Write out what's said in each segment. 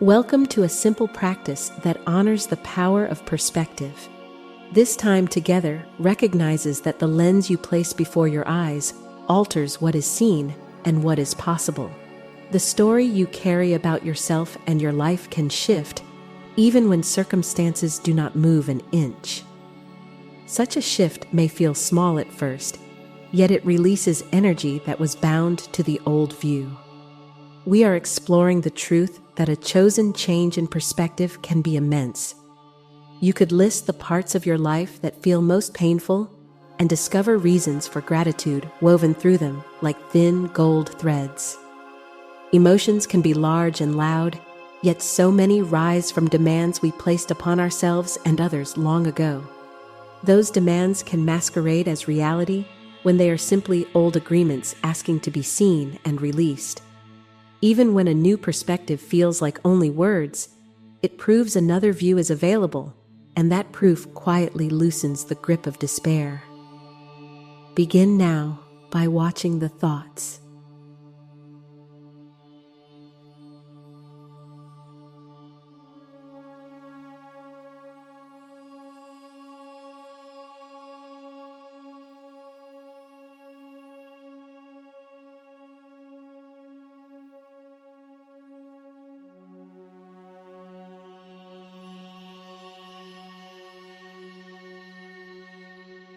Welcome to a simple practice that honors the power of perspective. This time together recognizes that the lens you place before your eyes alters what is seen and what is possible. The story you carry about yourself and your life can shift, even when circumstances do not move an inch. Such a shift may feel small at first, yet it releases energy that was bound to the old view. We are exploring the truth that a chosen change in perspective can be immense. You could list the parts of your life that feel most painful and discover reasons for gratitude woven through them like thin gold threads. Emotions can be large and loud, yet so many rise from demands we placed upon ourselves and others long ago. Those demands can masquerade as reality when they are simply old agreements asking to be seen and released. Even when a new perspective feels like only words, it proves another view is available, and that proof quietly loosens the grip of despair. Begin now by watching the thoughts.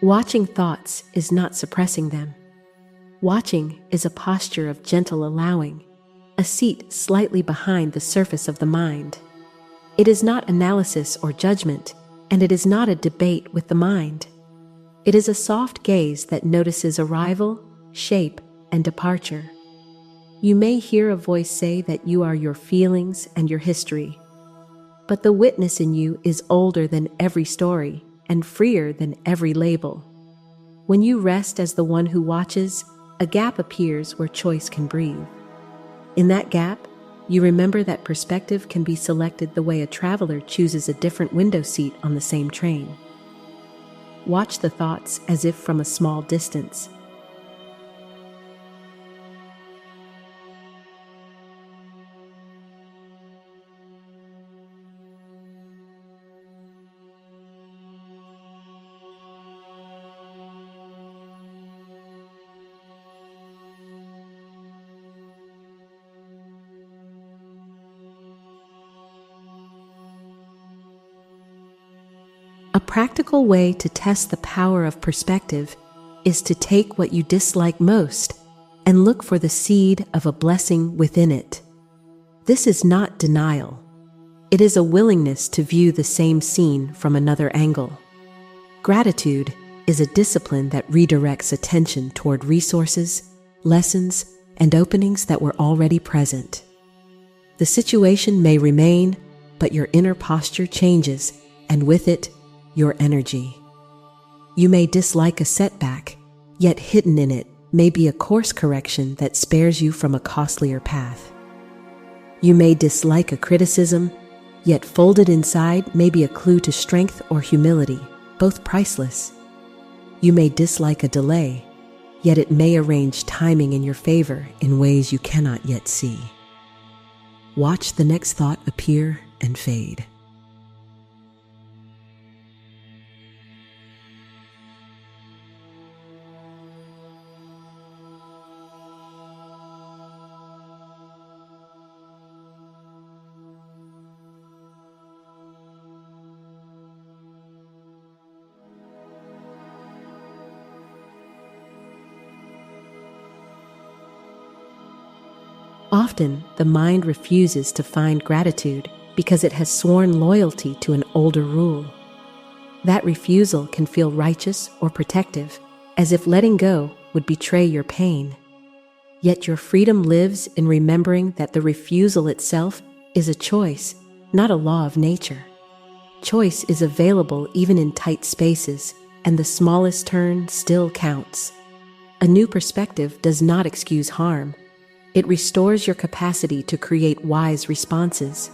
Watching thoughts is not suppressing them. Watching is a posture of gentle allowing, a seat slightly behind the surface of the mind. It is not analysis or judgment, and it is not a debate with the mind. It is a soft gaze that notices arrival, shape, and departure. You may hear a voice say that you are your feelings and your history, but the witness in you is older than every story and freer than every label. When you rest as the one who watches, a gap appears where choice can breathe. In that gap, you remember that perspective can be selected the way a traveler chooses a different window seat on the same train. Watch the thoughts as if from a small distance. A practical way to test the power of perspective is to take what you dislike most and look for the seed of a blessing within it. This is not denial. It is a willingness to view the same scene from another angle. Gratitude is a discipline that redirects attention toward resources, lessons, and openings that were already present. The situation may remain, but your inner posture changes, and with it, your energy. You may dislike a setback, yet hidden in it may be a course correction that spares you from a costlier path. You may dislike a criticism, yet folded inside may be a clue to strength or humility, both priceless. You may dislike a delay, yet it may arrange timing in your favor in ways you cannot yet see. Watch the next thought appear and fade. Often, the mind refuses to find gratitude because it has sworn loyalty to an older rule. That refusal can feel righteous or protective, as if letting go would betray your pain. Yet your freedom lives in remembering that the refusal itself is a choice, not a law of nature. Choice is available even in tight spaces, and the smallest turn still counts. A new perspective does not excuse harm. It restores your capacity to create wise responses.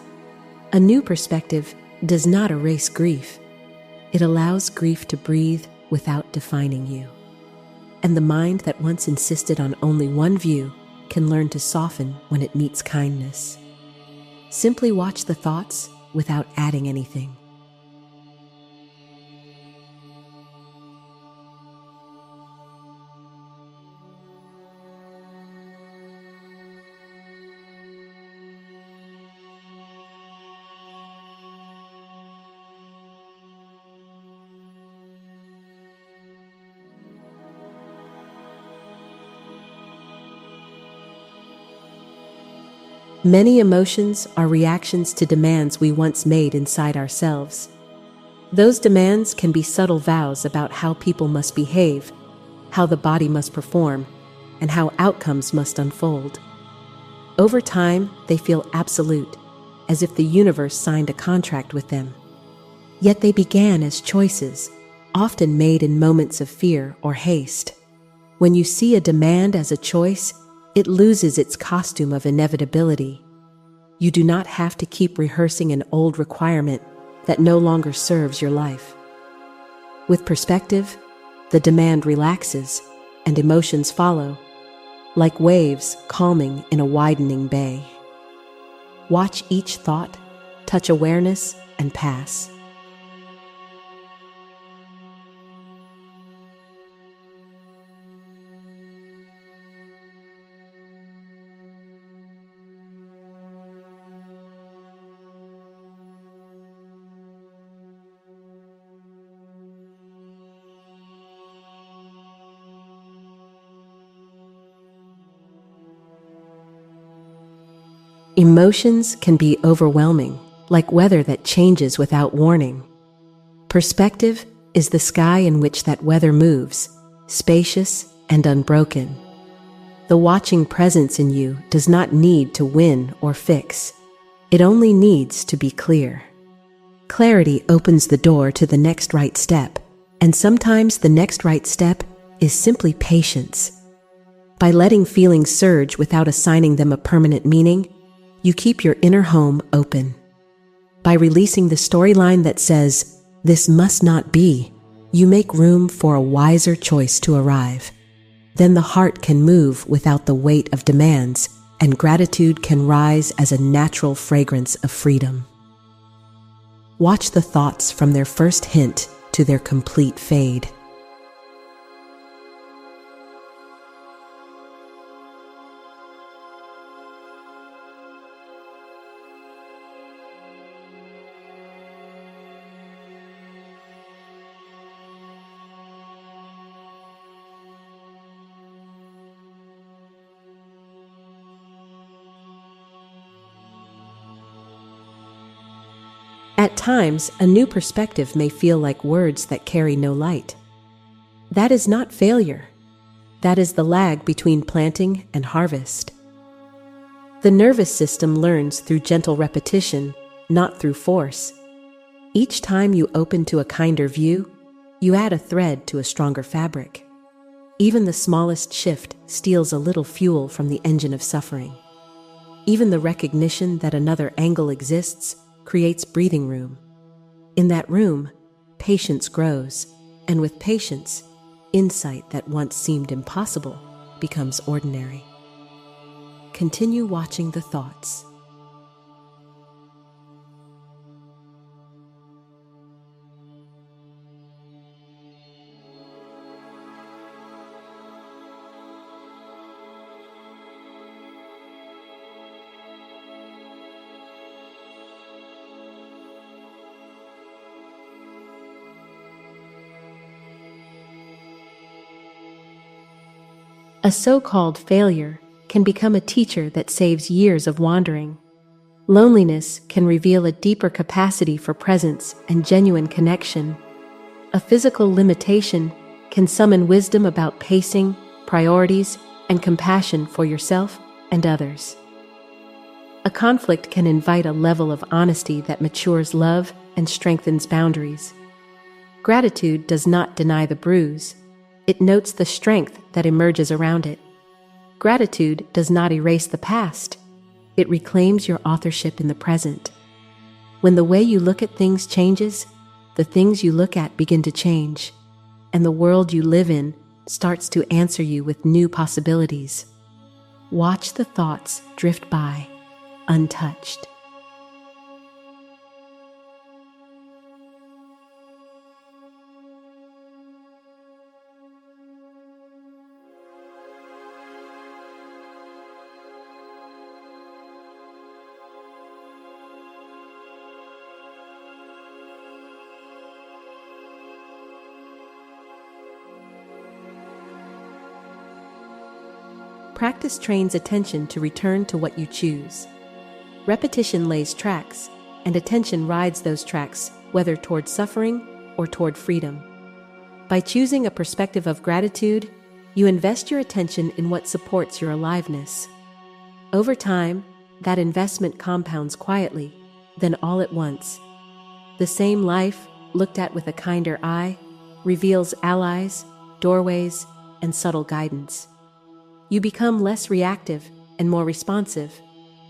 A new perspective does not erase grief. It allows grief to breathe without defining you. And the mind that once insisted on only one view can learn to soften when it meets kindness. Simply watch the thoughts without adding anything. Many emotions are reactions to demands we once made inside ourselves. Those demands can be subtle vows about how people must behave, how the body must perform, and how outcomes must unfold. Over time, they feel absolute, as if the universe signed a contract with them. Yet they began as choices, often made in moments of fear or haste. When you see a demand as a choice, it loses its costume of inevitability. You do not have to keep rehearsing an old requirement that no longer serves your life. With perspective, the demand relaxes and emotions follow, like waves calming in a widening bay. Watch each thought touch awareness and pass. Emotions can be overwhelming, like weather that changes without warning. Perspective is the sky in which that weather moves, spacious and unbroken. The watching presence in you does not need to win or fix. It only needs to be clear. Clarity opens the door to the next right step, and sometimes the next right step is simply patience. By letting feelings surge without assigning them a permanent meaning, you keep your inner home open. By releasing the storyline that says, "This must not be," you make room for a wiser choice to arrive. Then the heart can move without the weight of demands, and gratitude can rise as a natural fragrance of freedom. Watch the thoughts from their first hint to their complete fade. At times, a new perspective may feel like words that carry no light. That is not failure. That is the lag between planting and harvest. The nervous system learns through gentle repetition, not through force. Each time you open to a kinder view, you add a thread to a stronger fabric. Even the smallest shift steals a little fuel from the engine of suffering. Even the recognition that another angle exists creates breathing room. In that room, patience grows, and with patience, insight that once seemed impossible becomes ordinary. Continue watching the thoughts. A so-called failure can become a teacher that saves years of wandering. Loneliness can reveal a deeper capacity for presence and genuine connection. A physical limitation can summon wisdom about pacing, priorities, and compassion for yourself and others. A conflict can invite a level of honesty that matures love and strengthens boundaries. Gratitude does not deny the bruise. It notes the strength that emerges around it. Gratitude does not erase the past. It reclaims your authorship in the present. When the way you look at things changes, the things you look at begin to change, and the world you live in starts to answer you with new possibilities. Watch the thoughts drift by, untouched. Practice trains attention to return to what you choose. Repetition lays tracks, and attention rides those tracks, whether toward suffering or toward freedom. By choosing a perspective of gratitude, you invest your attention in what supports your aliveness. Over time, that investment compounds quietly, then all at once. The same life, looked at with a kinder eye, reveals allies, doorways, and subtle guidance. You become less reactive and more responsive,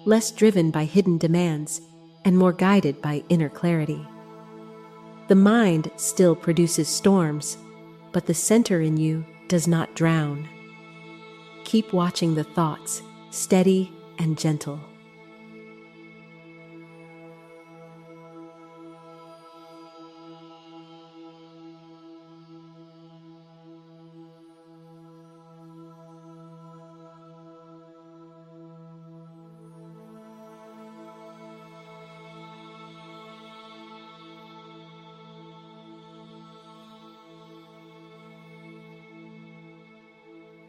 less driven by hidden demands, and more guided by inner clarity. The mind still produces storms, but the center in you does not drown. Keep watching the thoughts, steady and gentle.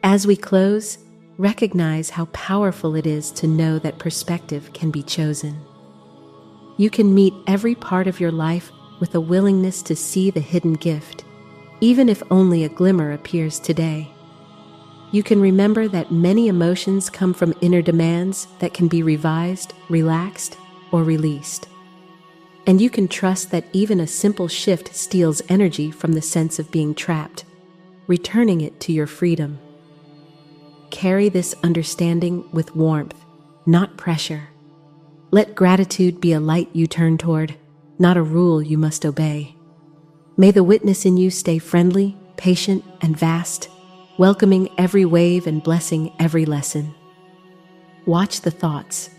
As we close, recognize how powerful it is to know that perspective can be chosen. You can meet every part of your life with a willingness to see the hidden gift, even if only a glimmer appears today. You can remember that many emotions come from inner demands that can be revised, relaxed, or released. And you can trust that even a simple shift steals energy from the sense of being trapped, returning it to your freedom. Carry this understanding with warmth, not pressure. Let gratitude be a light you turn toward, not a rule you must obey. May the witness in you stay friendly, patient, and vast, welcoming every wave and blessing every lesson. Watch the thoughts,